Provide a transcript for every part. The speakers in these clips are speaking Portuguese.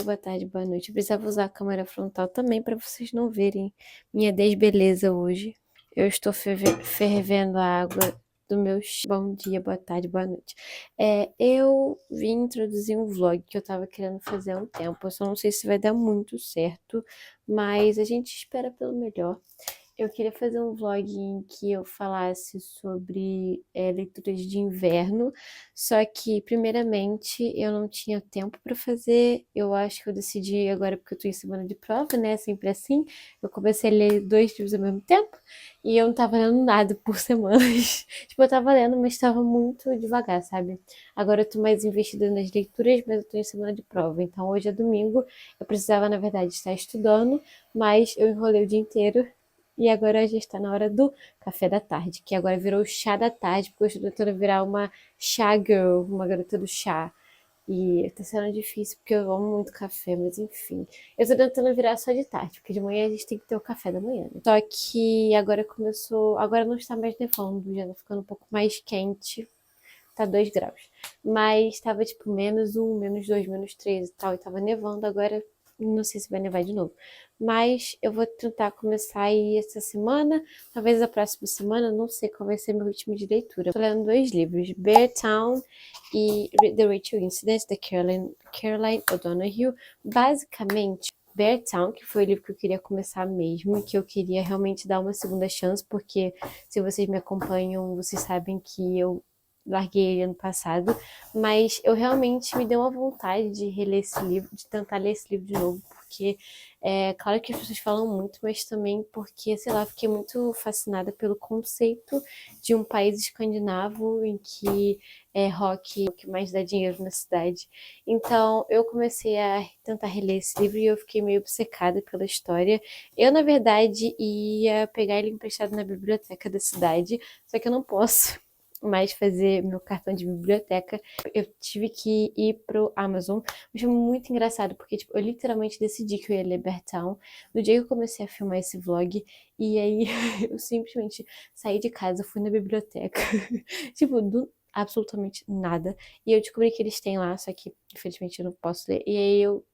dia, boa tarde, boa noite. Eu precisava usar a câmera frontal também para vocês não verem minha desbeleza hoje. Eu estou fervendo a água do meu bom dia, boa tarde, boa noite. Eu vim introduzir um vlog que eu tava querendo fazer há um tempo. Eu só não sei se vai dar muito certo, mas a gente espera pelo melhor. Eu queria fazer um vlog em que eu falasse sobre leituras de inverno, só que, primeiramente, eu não tinha tempo para fazer. Eu acho que eu decidi agora, porque eu tô em semana de prova, né? Sempre assim. Eu comecei a ler 2 livros ao mesmo tempo e eu não tava lendo nada por semanas. Tipo, eu tava lendo, mas tava muito devagar, sabe? Agora eu tô mais investida nas leituras, mas eu tô em semana de prova. Então, hoje é domingo. Eu precisava, na verdade, estar estudando, mas eu enrolei o dia inteiro. E agora já está na hora do café da tarde, que agora virou chá da tarde, porque eu estou tentando virar uma chá girl, uma garota do chá. E tá sendo difícil, porque eu amo muito café, mas enfim. Eu tô tentando virar só de tarde, porque de manhã a gente tem que ter o café da manhã, né? Só que agora começou. Agora não está mais nevando, já tá ficando um pouco mais quente. Tá 2 graus. Mas tava tipo -1, -2, -3 e tal. E tava nevando, agora não sei se vai nevar de novo. Mas eu vou tentar começar aí essa semana, talvez a próxima semana, não sei qual vai ser meu ritmo de leitura. Tô lendo 2 livros, Bear Town e The Rachel Incident, da Caroline O'Donoghue. Basicamente, Bear Town, que foi o livro que eu queria começar mesmo, que eu queria realmente dar uma segunda chance, porque se vocês me acompanham, vocês sabem que eu larguei ele ano passado, mas eu realmente me deu uma vontade de reler esse livro, de tentar ler esse livro de novo, porque é claro que as pessoas falam muito, mas também porque, sei lá, fiquei muito fascinada pelo conceito de um país escandinavo em que rock é o que mais dá dinheiro na cidade. Então eu comecei a tentar reler esse livro e eu fiquei meio obcecada pela história. Eu, na verdade, ia pegar ele emprestado na biblioteca da cidade, só que eu não posso mais fazer meu cartão de biblioteca. Eu tive que ir pro Amazon. Mas foi muito engraçado, porque tipo, eu literalmente decidi que eu ia ler Bear Town no dia que eu comecei a filmar esse vlog. E aí eu simplesmente saí de casa, fui na biblioteca. Tipo, do absolutamente nada. E eu descobri que eles têm lá, só que infelizmente eu não posso ler. E aí eu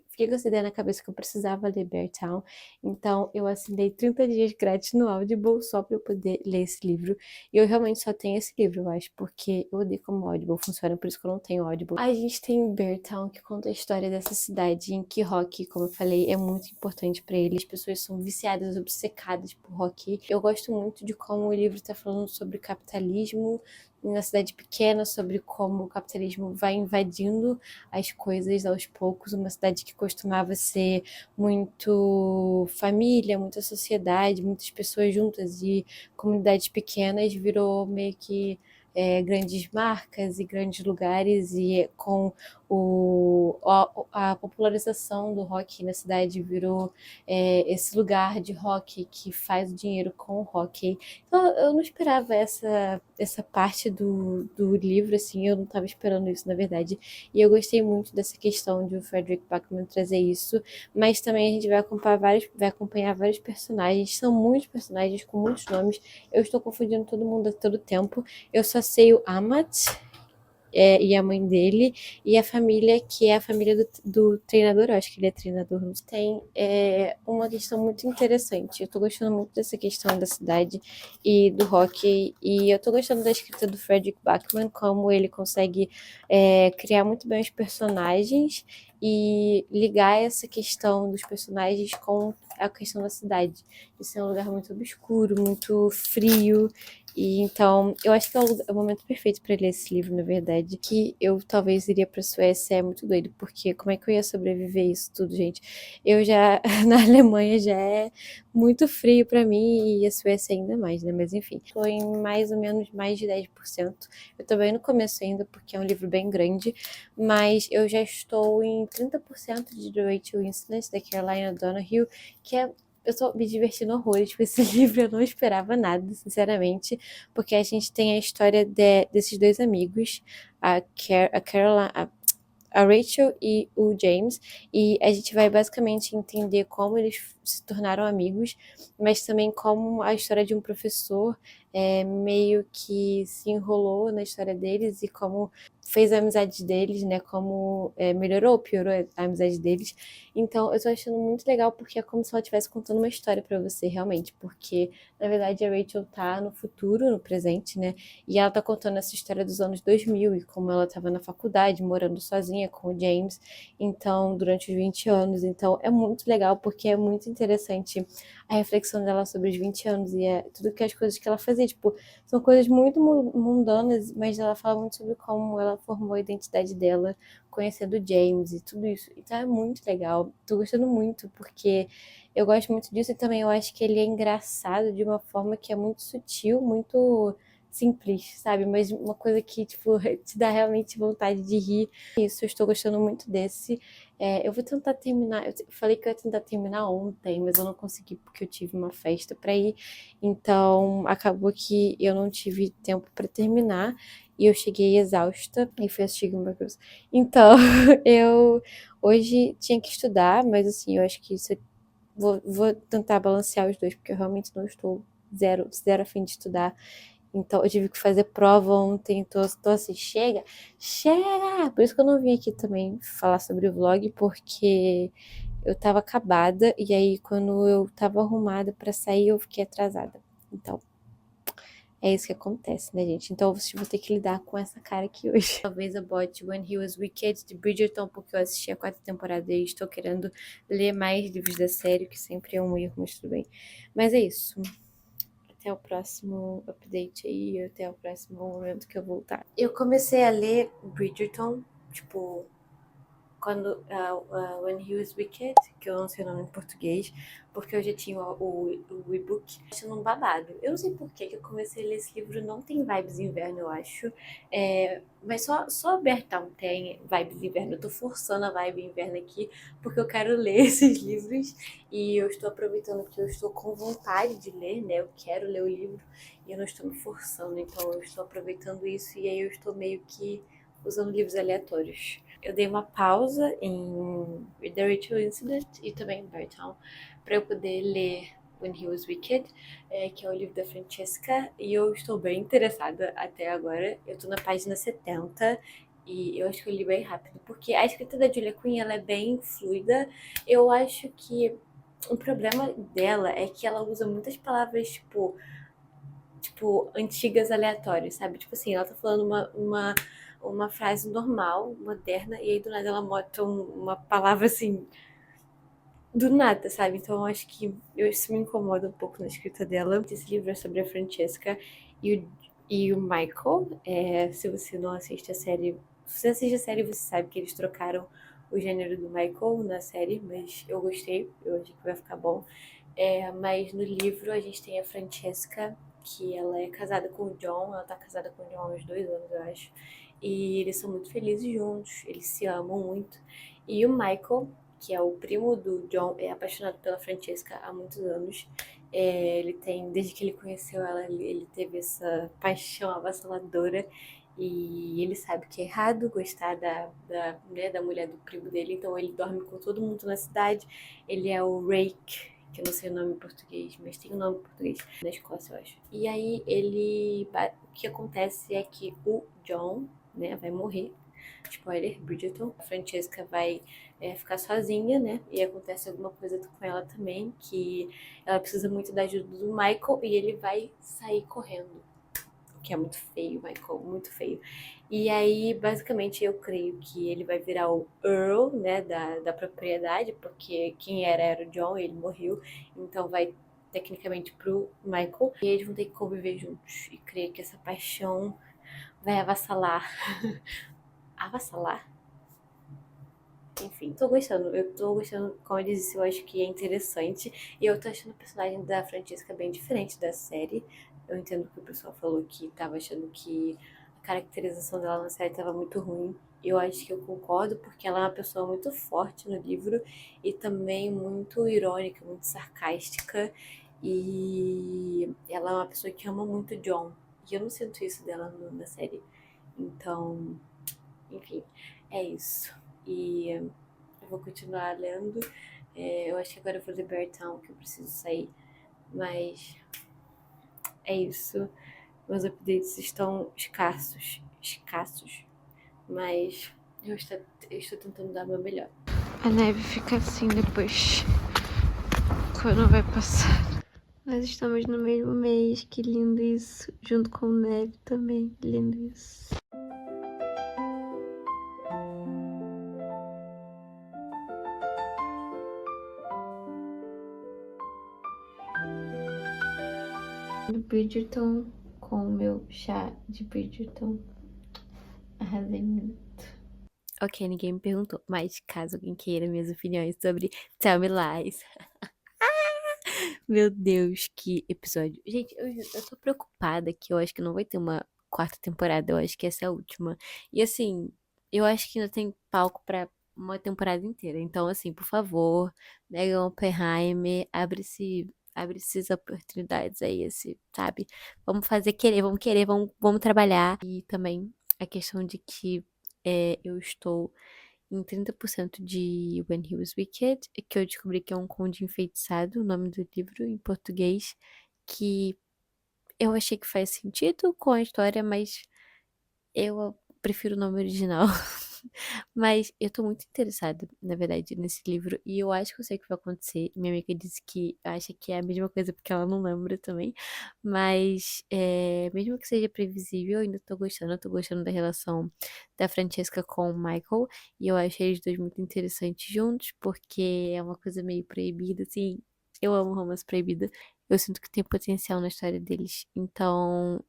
fiquei com essa ideia na cabeça que eu precisava ler Bear Town. Então eu assinei 30 dias grátis no Audible só pra eu poder ler esse livro. E eu realmente só tenho esse livro, eu acho, porque eu odeio como o Audible funciona, por isso que eu não tenho Audible. A gente tem Bear Town, que conta a história dessa cidade em que rock, como eu falei, é muito importante pra eles. As pessoas são viciadas, obcecadas por rock. Eu gosto muito de como o livro tá falando sobre capitalismo na cidade pequena, sobre como o capitalismo vai invadindo as coisas aos poucos. Uma cidade que costumava ser muito família, muita sociedade, muitas pessoas juntas e comunidades pequenas virou meio que grandes marcas e grandes lugares, e com a popularização do rock na cidade virou esse lugar de rock que faz dinheiro com o rock. Então eu não esperava essa parte do livro, assim, eu não estava esperando isso, na verdade. E eu gostei muito dessa questão de o Frederick Backman trazer isso, mas também a gente vai acompanhar vários personagens, são muitos personagens com muitos nomes. Eu estou confundindo todo mundo a todo tempo. Eu só sei o Amat, e a mãe dele, e a família, que é a família do treinador, eu acho que ele é treinador, não sei. Tem uma questão muito interessante. Eu tô gostando muito dessa questão da cidade e do hockey, e eu tô gostando da escrita do Frederick Backman, como ele consegue criar muito bem os personagens e ligar essa questão dos personagens com a questão da cidade. Isso é um lugar muito obscuro, muito frio, e então eu acho que é o momento perfeito para ler esse livro, na verdade. Que eu talvez iria para Suécia, é muito doido, porque como é que eu ia sobreviver isso tudo, gente? Eu já na Alemanha já é muito frio para mim, e a Suécia ainda mais, né? Mas enfim, estou em mais ou menos mais de 10%. Eu tô bem no começo ainda, porque é um livro bem grande, mas eu já estou em 30% de The Rachel Incident, da Caroline O'Donoghue, que é eu tô me divertindo horrores com esse livro, eu não esperava nada, sinceramente, porque a gente tem a história desses dois amigos, a Caroline, a Rachel e o James, e a gente vai basicamente entender como eles se tornaram amigos, mas também como a história de um professor meio que se enrolou na história deles e como fez a amizade deles, né? Como melhorou ou piorou a amizade deles. Então, eu tô achando muito legal porque é como se ela estivesse contando uma história pra você, realmente. Porque, na verdade, a Rachel tá no futuro, no presente, né? E ela tá contando essa história dos anos 2000 e como ela tava na faculdade, morando sozinha com o James. Então, durante os 20 anos. Então, é muito legal porque é muito interessante a reflexão dela sobre os 20 anos e tudo que as coisas que ela fazia. Tipo, são coisas muito mundanas, mas ela fala muito sobre como ela formou a identidade dela, conhecendo o James e tudo isso. Então é muito legal. Tô gostando muito, porque eu gosto muito disso e também eu acho que ele é engraçado de uma forma que é muito sutil, muito simples, sabe? Mas uma coisa que, tipo, te dá realmente vontade de rir. Isso, eu estou gostando muito desse. Eu vou tentar terminar. Eu falei que eu ia tentar terminar ontem, mas eu não consegui porque eu tive uma festa pra ir. Então, acabou que eu não tive tempo pra terminar e eu cheguei exausta e fui assistir Gilmore Girls. Então, eu hoje tinha que estudar, mas assim, eu acho que isso vou tentar balancear os dois, porque eu realmente não estou zero a fim de estudar. Então, eu tive que fazer prova ontem, tô assim, chega! Por isso que eu não vim aqui também falar sobre o vlog, porque eu tava acabada, e aí quando eu tava arrumada pra sair, eu fiquei atrasada. Então, é isso que acontece, né, gente? Então, vocês vão ter que lidar com essa cara aqui hoje. Talvez eu bote When He Was Wicked, de Bridgerton, porque eu assisti a 4ª temporada e estou querendo ler mais livros da série, que sempre é um erro, mas tudo bem. Mas é isso. Até o próximo update aí, até o próximo momento que eu voltar. Eu comecei a ler Bridgerton, tipo, quando When He Was Wicked, que eu não sei o nome em português, porque eu já tinha o e-book, achando um babado. Eu não sei por que eu comecei a ler esse livro, não tem vibes inverno, eu acho. Mas só Bertão tem vibes inverno. Eu tô forçando a vibe inverno aqui, porque eu quero ler esses livros e eu estou aproveitando que eu estou com vontade de ler, né? Eu quero ler o livro e eu não estou me forçando, então eu estou aproveitando isso e aí eu estou meio que usando livros aleatórios. Eu dei uma pausa em The Rachel Incident e também em Bertown para eu poder ler When He Was Wicked, que é o livro da Francesca, e eu estou bem interessada até agora. Eu estou na página 70 e eu acho que eu li bem rápido, porque a escrita da Julia Quinn ela é bem fluida. Eu acho que o problema dela é que ela usa muitas palavras tipo antigas aleatórias, sabe? Tipo assim, ela tá falando uma frase normal, moderna, e aí do nada ela bota uma palavra assim, do nada, sabe? Então eu acho que isso me incomoda um pouco na escrita dela. Esse livro é sobre a Francesca e o Michael. Se você não assiste a série, se você assiste a série, você sabe que eles trocaram o gênero do Michael na série, mas eu gostei, eu achei que vai ficar bom. Mas no livro a gente tem a Francesca, que ela é casada com o John, ela tá casada com o John há uns 2 anos, eu acho. E eles são muito felizes juntos, eles se amam muito. E o Michael, que é o primo do John, é apaixonado pela Francesca há muitos anos. Ele tem, desde que ele conheceu ela, ele teve essa paixão avassaladora e ele sabe que é errado gostar da mulher do primo dele, então ele dorme com todo mundo na cidade. Ele é o Rake, que eu não sei o nome em português, mas tem o nome em português, na Escócia, eu acho. E aí o que acontece é que o John, né, vai morrer. Spoiler, Bridgerton. A Francesca vai ficar sozinha, né? E acontece alguma coisa com ela também, que ela precisa muito da ajuda do Michael e ele vai sair correndo. O que é muito feio, Michael, muito feio. E aí, basicamente, eu creio que ele vai virar o Earl, né, da propriedade, porque quem era o John, ele morreu, então vai tecnicamente pro Michael. E eles vão ter que conviver juntos. E creio que essa paixão vai avassalar. Avassalar? Enfim, tô gostando. Eu tô gostando, como eu disse, eu acho que é interessante. E eu tô achando o personagem da Francesca bem diferente da série. Eu entendo que o pessoal falou que tava achando que a caracterização dela na série tava muito ruim. Eu acho que eu concordo, porque ela é uma pessoa muito forte no livro e também muito irônica, muito sarcástica. E ela é uma pessoa que ama muito John. E eu não sinto isso dela na série. Então, enfim, é isso. E eu vou continuar lendo. Eu acho que agora eu vou ler Bear Town, que eu preciso sair. Mas é isso. Meus updates estão escassos. Mas eu estou tentando dar o meu melhor. A neve fica assim depois, quando vai passar. Nós estamos no mesmo mês, que lindo isso. Junto com neve também, que lindo isso. Bridgerton com o meu chá de Bridgerton. Arrasei muito. Ok, ninguém me perguntou, mas caso alguém queira minhas opiniões sobre Tell Me Lies. Meu Deus, que episódio. Gente, eu tô preocupada que eu acho que não vai ter uma quarta temporada. Eu acho que essa é a última. E assim, eu acho que ainda tem palco pra uma temporada inteira. Então, assim, por favor, Megan Oppenheimer, abre-se as oportunidades aí, sabe? Vamos fazer querer, vamos trabalhar. E também a questão de que eu estou em 30% de When He Was Wicked, que eu descobri que é um conde enfeitiçado, o nome do livro em português, que eu achei que faz sentido com a história, mas eu prefiro o nome original. Mas eu tô muito interessada, na verdade, nesse livro. E eu acho que eu sei o que vai acontecer. Minha amiga disse que acha que é a mesma coisa porque ela não lembra também. Mas, mesmo que seja previsível, eu ainda tô gostando. Eu tô gostando da relação da Francesca com o Michael. E eu acho eles dois muito interessantes juntos, porque é uma coisa meio proibida, assim. Eu amo romance proibida. Eu sinto que tem potencial na história deles. Então,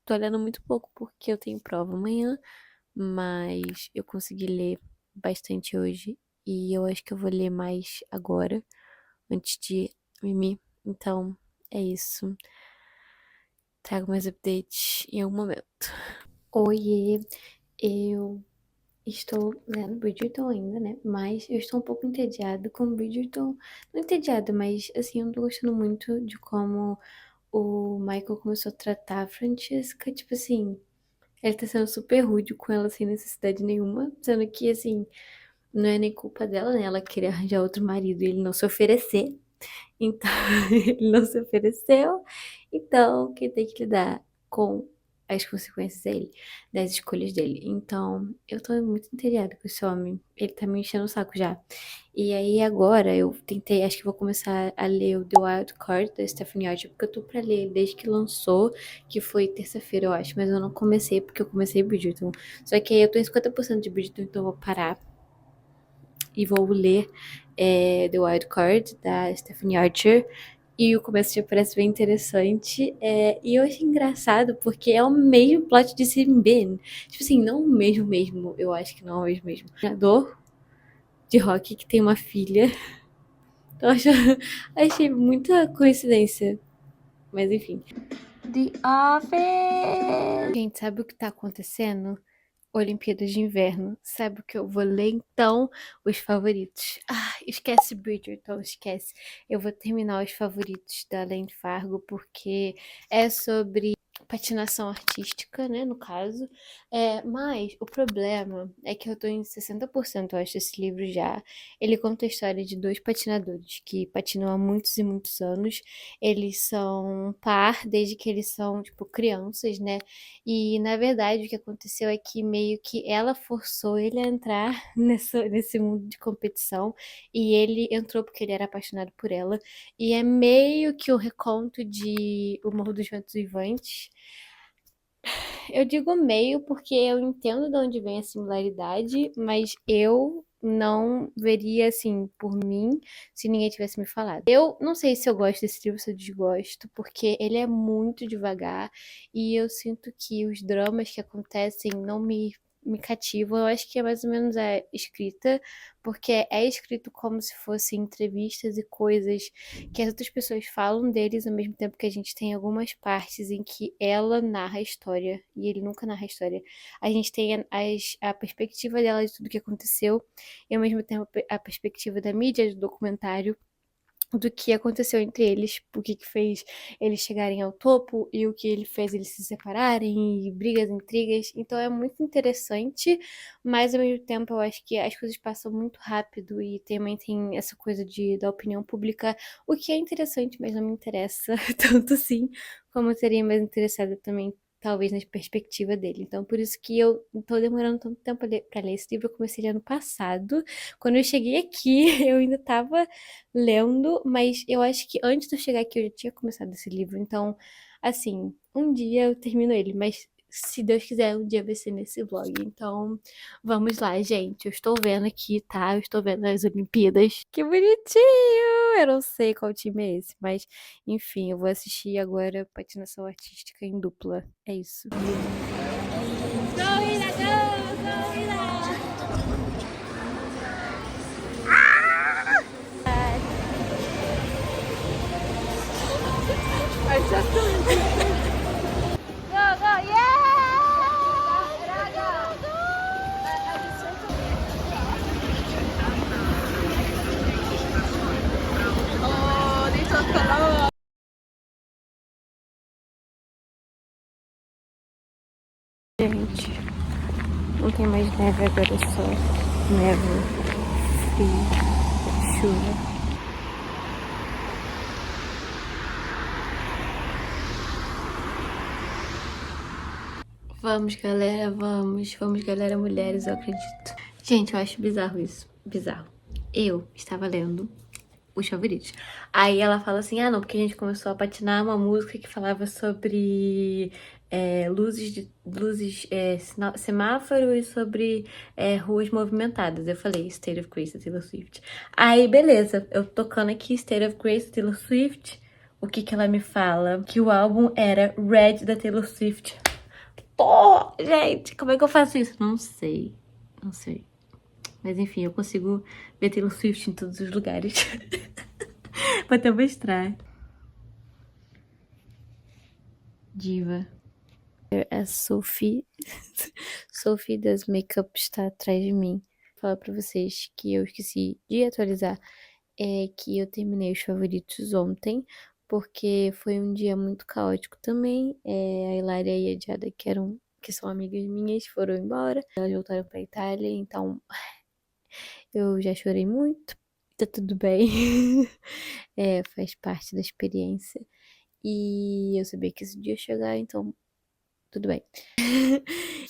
tô olhando muito pouco porque eu tenho prova amanhã, mas eu consegui ler bastante hoje e eu acho que eu vou ler mais agora, antes de mimir. Então, é isso. Trago mais updates em algum momento. Oiê, eu estou lendo Bridgerton ainda, né? Mas eu estou um pouco entediada com Bridgerton. Não entediada, mas assim, eu não tô gostando muito de como o Michael começou a tratar a Francesca. Tipo assim, ele tá sendo super rude com ela sem necessidade nenhuma. Sendo que, assim, não é nem culpa dela, né? Ela queria arranjar outro marido e ele não se oferecer. Então, ele não se ofereceu. Então, quem tem que lidar com as consequências é ele, das escolhas dele. Então, eu tô muito entediada com esse homem. Ele tá me enchendo o saco já. E aí, agora, eu tentei, acho que vou começar a ler o The Wild Card da Stephanie Archer, porque eu tô pra ler desde que lançou, que foi terça-feira, eu acho. Mas eu não comecei, porque eu comecei Bridgerton. Só que aí eu tô em 50% de Bridgerton, então eu vou parar e vou ler The Wild Card, da Stephanie Archer. E o começo já parece bem interessante. E eu achei engraçado porque é o mesmo plot de Simbin. Tipo assim, não o mesmo. Eu acho que não é o mesmo. O treinador de rock que tem uma filha. Então achei muita coincidência. Mas enfim. The Office! Gente, sabe o que tá acontecendo? Olimpíadas de Inverno. Sabe o que eu vou ler então? Os favoritos. Ah, esquece Bridgerton, esquece. Eu vou terminar os favoritos da Lane Fargo porque é sobre patinação artística, né, no caso. Mas o problema é que eu tô em 60%, eu acho, esse livro já. Ele conta a história de dois patinadores que patinam há muitos e muitos anos. Eles são um par desde que eles são, tipo, crianças, né? E na verdade o que aconteceu é que meio que ela forçou ele a entrar nesse mundo de competição e ele entrou porque ele era apaixonado por ela. E é meio que o reconto de O Morro dos Ventos Vivantes. Eu digo meio porque eu entendo de onde vem a similaridade, mas eu não veria assim por mim se ninguém tivesse me falado. Eu não sei se eu gosto desse livro, se eu desgosto, porque ele é muito devagar e eu sinto que os dramas que acontecem não me cativam. Eu acho que é mais ou menos a escrita, porque é escrito como se fossem entrevistas e coisas que as outras pessoas falam deles, ao mesmo tempo que a gente tem algumas partes em que ela narra a história e ele nunca narra a história. A gente tem a perspectiva dela de tudo que aconteceu e ao mesmo tempo a perspectiva da mídia, do documentário. do que aconteceu entre eles, o que que fez eles chegarem ao topo e o que ele fez eles se separarem, e brigas, intrigas. Então é muito interessante, mas ao mesmo tempo eu acho que as coisas passam muito rápido e também tem essa coisa da opinião pública, o que é interessante, mas não me interessa tanto assim, como eu seria mais interessada também. Talvez na perspectiva dele. Então, por isso que eu tô demorando tanto tempo pra ler esse livro. Eu comecei ele ano passado. Quando eu cheguei aqui, eu ainda tava lendo, mas eu acho que antes de eu chegar aqui eu já tinha começado esse livro. Então, assim, um dia eu termino ele, mas se Deus quiser, um dia vai ser nesse vlog. Então, vamos lá, gente. Eu estou vendo aqui, tá? Eu estou vendo as Olimpíadas. Que bonitinho! Eu não sei qual time é esse, mas enfim, eu vou assistir agora patinação artística em dupla. É isso. Corrida, corrida! Go, go, yeah! Gente, não tem mais neve agora, é só névoa, frio, chuva. Vamos, galera, vamos. Vamos, galera, mulheres, eu acredito. Gente, eu acho bizarro isso. Bizarro. Eu estava lendo os favoritos. Aí ela fala assim, ah, não, porque a gente começou a patinar uma música que falava sobre semáforo e sobre ruas movimentadas. Eu falei State of Grace, da Taylor Swift. Aí, beleza, eu tocando aqui State of Grace, da Taylor Swift. O que que ela me fala? Que o álbum era Red, da Taylor Swift. Pô, gente, como é que eu faço isso? Não sei, não sei. Mas enfim, eu consigo ver Taylor Swift em todos os lugares. Vou até mostrar. Diva. A Sophie, Sophie das Makeup está atrás de mim. Vou falar pra vocês que eu esqueci de atualizar que eu terminei os favoritos ontem, porque foi um dia muito caótico também. A Hilária e a Diada, que são amigas minhas, foram embora. Elas voltaram pra Itália, então eu já chorei muito. Tá tudo bem. Faz parte da experiência. E eu sabia que esse dia ia chegar, então tudo bem.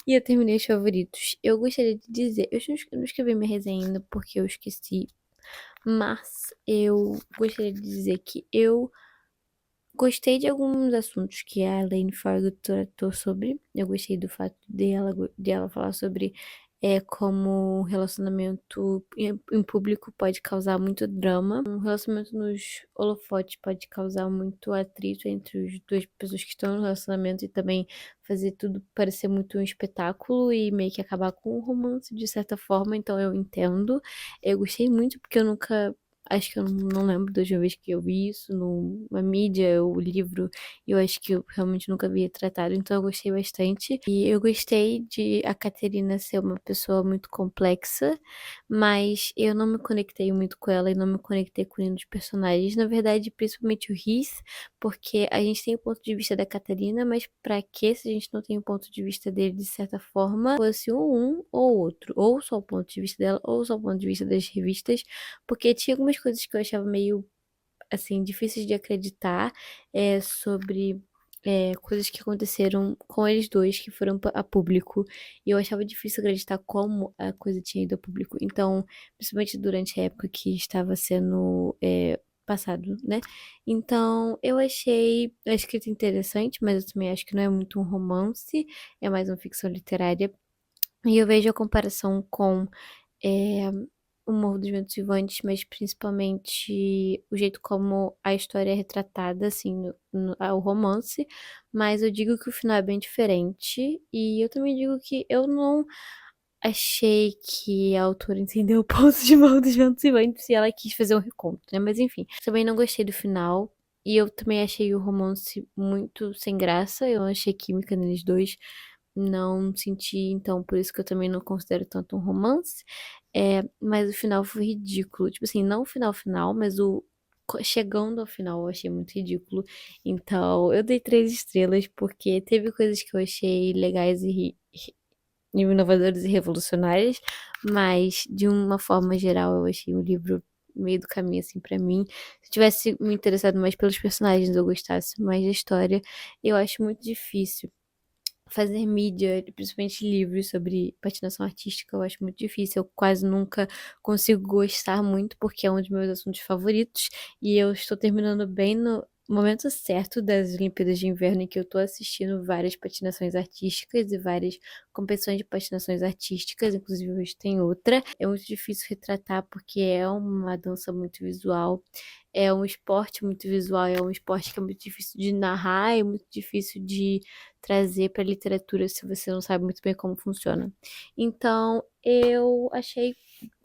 E eu terminei os favoritos. Eu gostaria de dizer, eu não escrevi minha resenha ainda porque eu esqueci, mas eu gostaria de dizer que eu gostei de alguns assuntos que a Lane Fargo tratou sobre. Eu gostei do fato de ela falar sobre como um relacionamento em público pode causar muito drama. Um relacionamento nos holofotes pode causar muito atrito entre as duas pessoas que estão no relacionamento e também fazer tudo parecer muito um espetáculo e meio que acabar com o romance de certa forma. Então eu entendo. Eu gostei muito porque eu nunca. Acho que eu não lembro da última vez que eu vi isso numa mídia ou livro. E eu acho que eu realmente nunca havia tratado. Então eu gostei bastante. E eu gostei de a Caterina ser uma pessoa muito complexa. Mas eu não me conectei muito com ela e não me conectei com nenhum dos personagens. Na verdade, principalmente o Heath. Porque a gente tem o ponto de vista da Caterina. Mas pra que se a gente não tem o ponto de vista dele de certa forma? Fosse um ou outro. Ou só o ponto de vista dela, ou só o ponto de vista das revistas. Porque tinha algumas coisas que eu achava meio, assim, difíceis de acreditar sobre coisas que aconteceram com eles dois, que foram a público. E eu achava difícil acreditar como a coisa tinha ido a público. Então, principalmente durante a época que estava sendo passado, né? Então, eu achei a escrita interessante, mas eu também acho que não é muito um romance, é mais uma ficção literária. E eu vejo a comparação com é, o Morro dos Ventos Vivantes, mas principalmente o jeito como a história é retratada, assim, o romance. Mas eu digo que o final é bem diferente. E eu também digo que eu não achei que a autora entendeu o ponto de Morro dos Ventos Vivantes e ela quis fazer um reconto, né? Mas enfim, também não gostei do final. E eu também achei o romance muito sem graça. Eu não achei química neles dois. Não senti, então por isso que eu também não considero tanto um romance. Mas o final foi ridículo. Tipo assim, não o final final, mas chegando ao final eu achei muito ridículo. Então eu dei 3 estrelas porque teve coisas que eu achei legais inovadoras e revolucionárias, mas de uma forma geral eu achei o livro meio do caminho assim pra mim. Se eu tivesse me interessado mais pelos personagens, eu gostasse mais da história, eu acho muito difícil fazer mídia, principalmente livros sobre patinação artística, eu acho muito difícil. Eu quase nunca consigo gostar muito, porque é um dos meus assuntos favoritos. E eu estou terminando bem no momento certo das Olimpíadas de Inverno, em que eu estou assistindo várias patinações artísticas e várias competições de patinações artísticas, inclusive hoje tem outra. É muito difícil retratar, porque é uma dança muito visual. É um esporte muito visual, é um esporte que é muito difícil de narrar, é muito difícil de trazer para literatura se você não sabe muito bem como funciona. Então, eu achei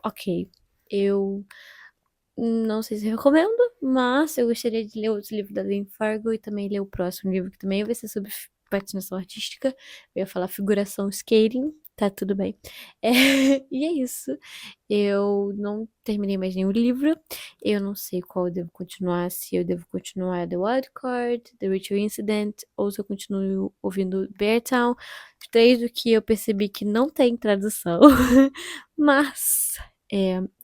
ok. Eu não sei se eu recomendo, mas eu gostaria de ler outro livro da Lynn Fargo e também ler o próximo livro, que também vai ser sobre patinação artística. Eu ia falar figuração skating, tá tudo bem. É, e é isso. Eu não terminei mais nenhum livro. Eu não sei qual eu devo continuar, se eu devo continuar The Wild Card, The Rachel Incident, ou se eu continuo ouvindo Beartown. Três do que eu percebi que não tem tradução. Mas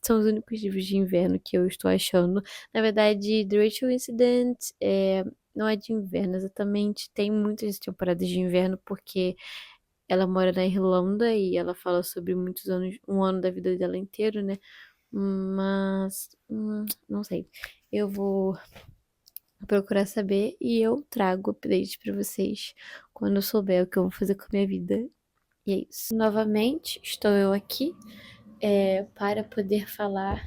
são os únicos livros de inverno que eu estou achando. Na verdade, The Rachel Incident não é de inverno exatamente. Tem muitas temporadas de inverno porque ela mora na Irlanda e ela fala sobre muitos anos, um ano da vida dela inteiro, né? Mas não sei. Eu vou procurar saber e eu trago updates pra vocês quando eu souber o que eu vou fazer com a minha vida. E é isso. Novamente, estou eu aqui para poder falar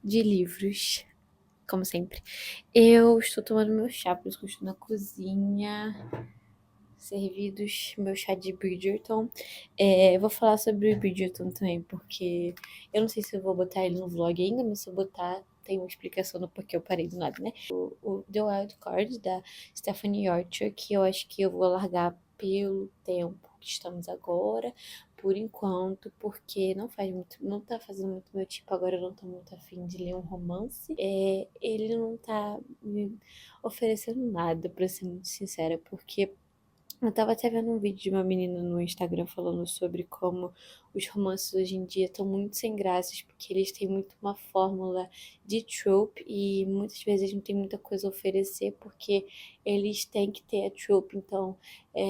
de livros, como sempre. Eu estou tomando meu chá, por isso que eu estou na cozinha, servidos meu chá de Bridgerton. Eu vou falar sobre o Bridgerton também, porque eu não sei se eu vou botar ele no vlog ainda, mas se eu botar, tem uma explicação do porquê eu parei do nada, né? O The Wild Card, da Stephanie Archer, que eu acho que eu vou largar pelo tempo que estamos agora, por enquanto, porque não tá fazendo muito meu tipo, agora eu não tô muito afim de ler um romance. Ele não tá me oferecendo nada, pra ser muito sincera, porque eu tava até vendo um vídeo de uma menina no Instagram falando sobre como os romances hoje em dia estão muito sem graças, porque eles têm muito uma fórmula de trope e muitas vezes não tem muita coisa a oferecer, porque eles têm que ter a trope, então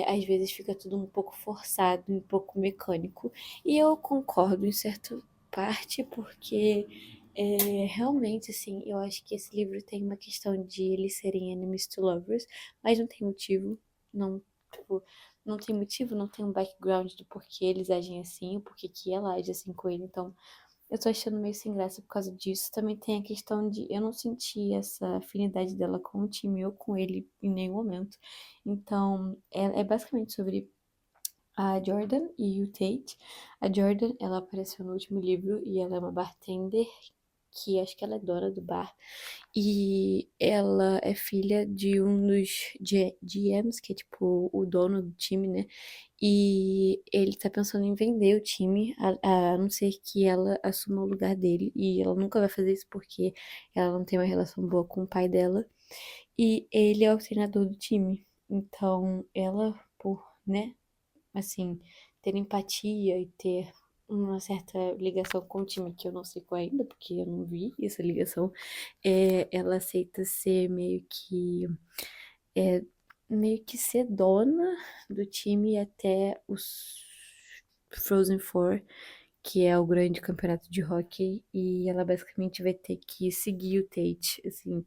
às vezes fica tudo um pouco forçado, um pouco mecânico. E eu concordo em certa parte, porque realmente, assim, eu acho que esse livro tem uma questão de eles serem enemies to lovers, mas não tem motivo. Não, tipo, não tem motivo, não tem um background do porquê eles agem assim, o porquê que ela age assim com ele. Então, eu tô achando meio sem graça por causa disso. Também tem a questão de eu não senti essa afinidade dela com o time ou com ele em nenhum momento. Então, é basicamente sobre a Jordan e o Tate. A Jordan, ela apareceu no último livro e ela é uma bartender que acho que ela é dona do bar. E ela é filha de um dos GMs, que é tipo o dono do time, né? E ele tá pensando em vender o time, a não ser que ela assuma o lugar dele. E ela nunca vai fazer isso porque ela não tem uma relação boa com o pai dela. E ele é o treinador do time. Então, ela, por, né, assim, ter empatia e ter uma certa ligação com o time, que eu não sei qual ainda, porque eu não vi essa ligação, ela aceita ser é, meio que ser dona do time até os Frozen Four, que é o grande campeonato de hockey, e ela basicamente vai ter que seguir o Tate, assim,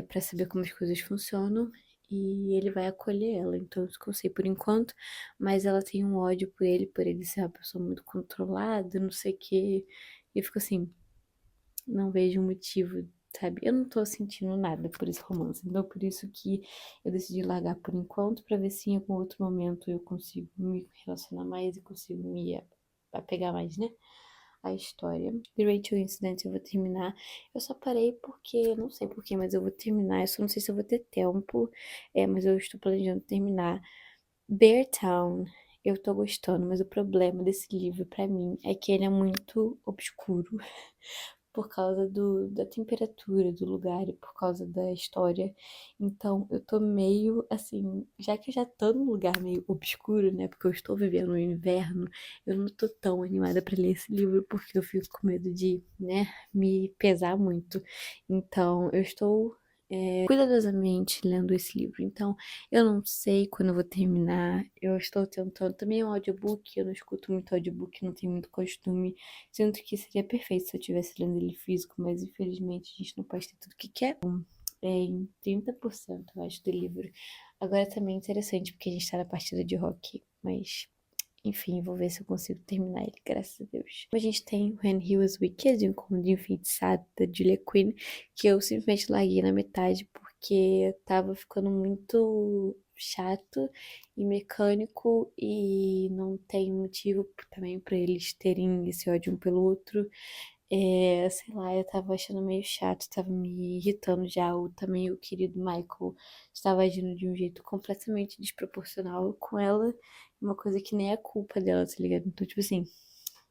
para saber como as coisas funcionam, e ele vai acolher ela. Então, isso que eu sei por enquanto, mas ela tem um ódio por ele ser uma pessoa muito controlada, não sei o quê. E eu fico assim, não vejo motivo, sabe? Eu não tô sentindo nada por esse romance. Então, por isso que eu decidi largar por enquanto, pra ver se em algum outro momento eu consigo me relacionar mais e consigo me apegar mais, né? A história. The Rachel Incident eu vou terminar. Eu só parei porque, eu não sei porquê, mas eu vou terminar. Eu só não sei se eu vou ter tempo, mas eu estou planejando terminar. Beartown, eu tô gostando, mas o problema desse livro pra mim é que ele é muito obscuro. por causa da temperatura do lugar e por causa da história. Então eu tô meio assim, já que eu já tô num lugar meio obscuro, né? Porque eu estou vivendo no inverno, eu não tô tão animada pra ler esse livro porque eu fico com medo de, né, me pesar muito. Então eu estou cuidadosamente lendo esse livro. Então, eu não sei quando eu vou terminar. Eu estou tentando. Também é um audiobook. Eu não escuto muito audiobook, não tenho muito costume. Sinto que seria perfeito se eu estivesse lendo ele físico, mas infelizmente a gente não pode ter tudo que quer. Em 30%, eu acho, do livro. Agora também é interessante, porque a gente tá na partida de hockey, mas. Enfim, vou ver se eu consigo terminar ele, graças a Deus. A gente tem When He Was Wicked, um conto enfeitiçado da Julia Quinn, que eu simplesmente larguei na metade porque tava ficando muito chato e mecânico e não tem motivo também pra eles terem esse ódio um pelo outro. Sei lá, eu tava achando meio chato, tava me irritando já. Também o querido Michael estava agindo de um jeito completamente desproporcional com ela, uma coisa que nem é culpa dela, tá ligado? Então, tipo assim,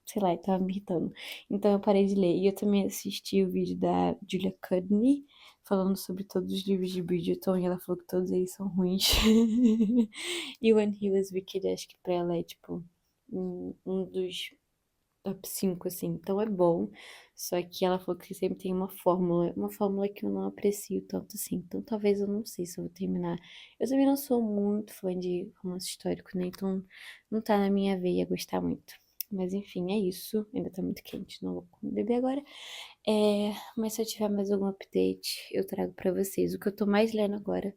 sei lá, tava me irritando. Então eu parei de ler. E eu também assisti o vídeo da Julia Cudney falando sobre todos os livros de Bridgerton e ela falou que todos eles são ruins. E When He Was Wicked, acho que pra ela é tipo um dos top 5 assim. Então é bom. Só que ela falou que sempre tem uma fórmula que eu não aprecio tanto assim. Então talvez eu não sei se eu vou terminar. Eu também não sou muito fã de romance histórico, né? Então não tá na minha veia gostar muito. Mas enfim, é isso. Ainda tá muito quente, não vou beber agora. Mas se eu tiver mais algum update, eu trago pra vocês. O que eu tô mais lendo agora,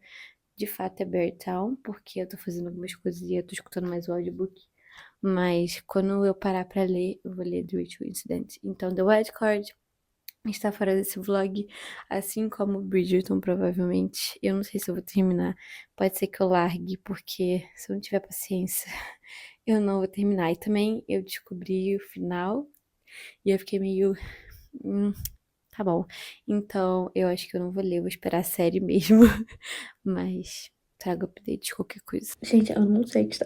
de fato, é Bear Town, porque eu tô fazendo algumas coisas e eu tô escutando mais o audiobook. Mas quando eu parar pra ler, eu vou ler The Ritual Incident. Então, The Wild Card está fora desse vlog, assim como Bridgerton, provavelmente. Eu não sei se eu vou terminar. Pode ser que eu largue, porque se eu não tiver paciência, eu não vou terminar. E também eu descobri o final e eu fiquei meio. Hum, tá bom. Então, eu acho que eu não vou ler, eu vou esperar a série mesmo. Mas trago update de qualquer coisa. Gente, eu não sei o que está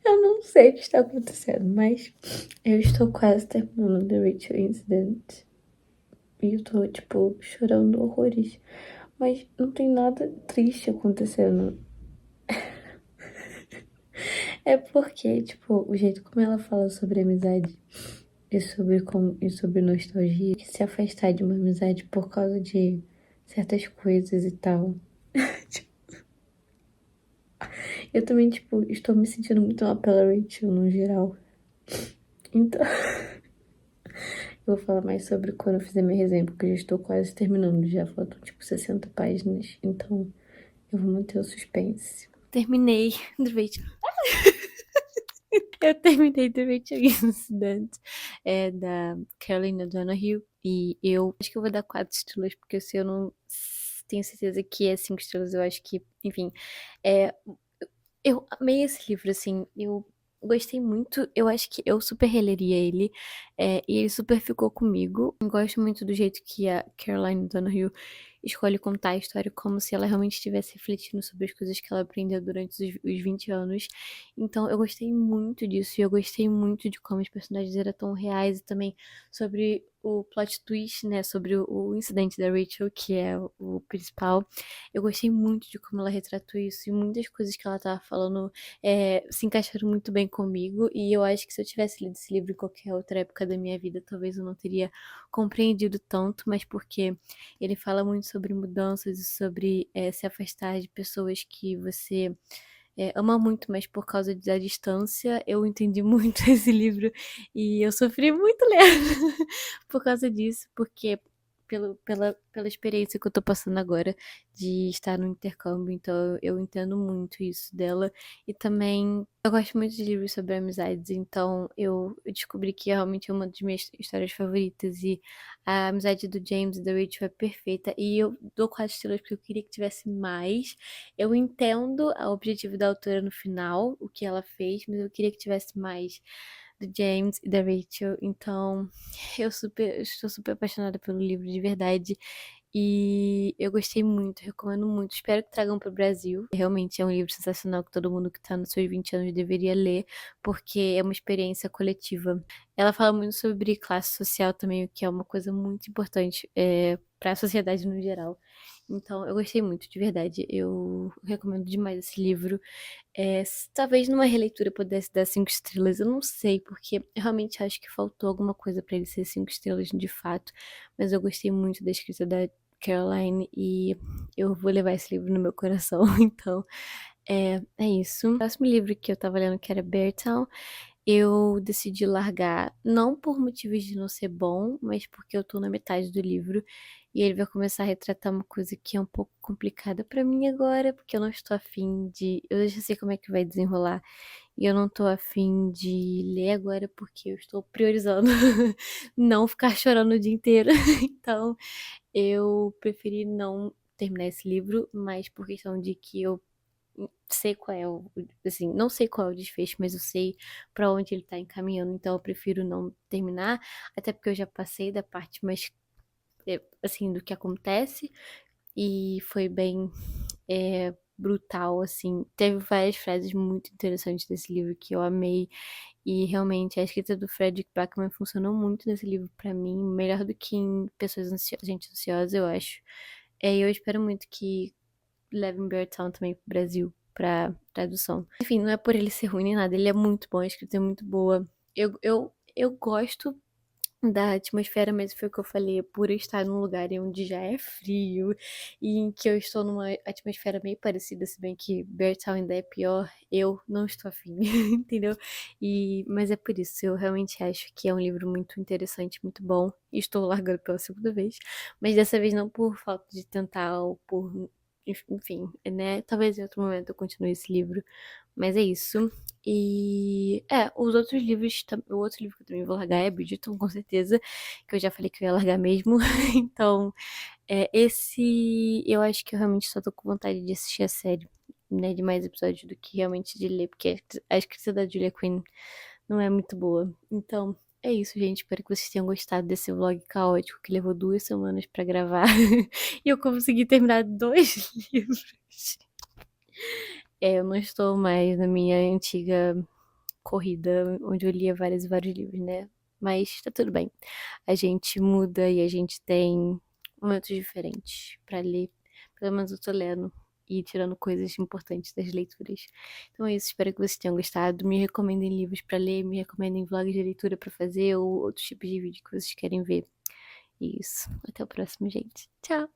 Eu não sei o que está acontecendo, mas eu estou quase terminando The Rachel Incident. E eu tô, tipo, chorando horrores. Mas não tem nada triste acontecendo. É porque, tipo, o jeito como ela fala sobre amizade e sobre nostalgia, que se afastar de uma amizade por causa de certas coisas e tal. Eu também, tipo, estou me sentindo muito mal pela Rachel no geral. Então, eu vou falar mais sobre quando eu fizer minha resenha, porque eu já estou quase terminando. Já faltam, tipo, 60 páginas. Então, eu vou manter o suspense. Terminei do Rachel. Eu terminei The Rachel Incident, da Caroline O'Donoghue. E eu acho que eu vou dar 4 estrelas, porque se eu não tenho certeza que é 5 estrelas, eu acho que, enfim. É, eu amei esse livro, assim. Eu gostei muito. Eu acho que eu super releria ele. E ele super ficou comigo. Eu gosto muito do jeito que a Caroline Donahue escolhe contar a história como se ela realmente estivesse refletindo sobre as coisas que ela aprendeu durante os 20 anos. Então eu gostei muito disso. E eu gostei muito de como os personagens eram tão reais. E também sobre o plot twist, né? Sobre o incidente da Rachel, que é o principal. Eu gostei muito de como ela retratou isso e muitas coisas que ela tava falando se encaixaram muito bem comigo. E eu acho que se eu tivesse lido esse livro em qualquer outra época da minha vida, talvez eu não teria compreendido tanto, mas porque ele fala muito sobre mudanças e sobre se afastar de pessoas que você ama muito, mas por causa da distância, eu entendi muito esse livro e eu sofri muito lendo por causa disso, porque pela experiência que eu tô passando agora de estar no intercâmbio, então eu entendo muito isso dela. E também eu gosto muito de livros sobre amizades, então eu descobri que realmente é uma das minhas histórias favoritas. E a amizade do James e da Rachel é perfeita. E eu dou 4 estrelas porque eu queria que tivesse mais. Eu entendo o objetivo da autora no final, o que ela fez, mas eu queria que tivesse mais do James e da Rachel. Então, eu estou super apaixonada pelo livro de verdade. E eu gostei muito, recomendo muito. Espero que tragam para o Brasil. Realmente é um livro sensacional que todo mundo que está nos seus 20 anos deveria ler, porque é uma experiência coletiva. Ela fala muito sobre classe social também, o que é uma coisa muito importante para a sociedade no geral. Então, eu gostei muito, de verdade. Eu recomendo demais esse livro. Talvez numa releitura pudesse dar 5 estrelas, eu não sei, porque eu realmente acho que faltou alguma coisa para ele ser 5 estrelas de fato. Mas eu gostei muito da escrita da Caroline e eu vou levar esse livro no meu coração. Então, é isso. O próximo livro que eu tava lendo, que era Bear Town, eu decidi largar, não por motivos de não ser bom, mas porque eu tô na metade do livro e ele vai começar a retratar uma coisa que é um pouco complicada pra mim agora, porque eu não estou afim de. Eu já sei como é que vai desenrolar e eu não tô afim de ler agora porque eu estou priorizando não ficar chorando o dia inteiro. Então, eu preferi não terminar esse livro, mas por questão de que eu sei qual é assim, não sei qual é o desfecho, mas eu sei pra onde ele tá encaminhando, então eu prefiro não terminar, até porque eu já passei da parte mais, assim, do que acontece, e foi bem brutal, assim. Teve várias frases muito interessantes desse livro que eu amei, e realmente a escrita do Frederick Backman funcionou muito nesse livro pra mim, melhor do que em Pessoas Ansiosas, Gente Ansiosa, eu acho. E eu espero muito que levem Beartown também pro Brasil pra tradução. Enfim, não é por ele ser ruim nem nada, ele é muito bom, a escrita é muito boa. Eu gosto da atmosfera, mas foi o que eu falei, é por eu estar num lugar em onde já é frio e em que eu estou numa atmosfera meio parecida, se bem que Beartown ainda é pior, eu não estou afim, entendeu? Mas é por isso, eu realmente acho que é um livro muito interessante, muito bom, e estou largando pela segunda vez, mas dessa vez não por falta de tentar ou por, enfim, né? Talvez em outro momento eu continue esse livro, mas é isso. E os outros livros, o outro livro que eu também vou largar é Bridgerton, com certeza, que eu já falei que eu ia largar mesmo. Então, esse eu acho que eu realmente só tô com vontade de assistir a série, né, de mais episódios do que realmente de ler, porque a escrita da Julia Quinn não é muito boa. Então, é isso, gente. Espero que vocês tenham gostado desse vlog caótico que levou 2 semanas pra gravar. E eu consegui terminar 2 livros. Eu não estou mais na minha antiga corrida, onde eu lia vários e vários livros, né? Mas tá tudo bem. A gente muda e a gente tem momentos diferentes pra ler. Pelo menos eu tô lendo e tirando coisas importantes das leituras. Então é isso, espero que vocês tenham gostado. Me recomendem livros pra ler, me recomendem vlogs de leitura pra fazer ou outros tipos de vídeo que vocês querem ver. Isso. Até o próximo, gente. Tchau!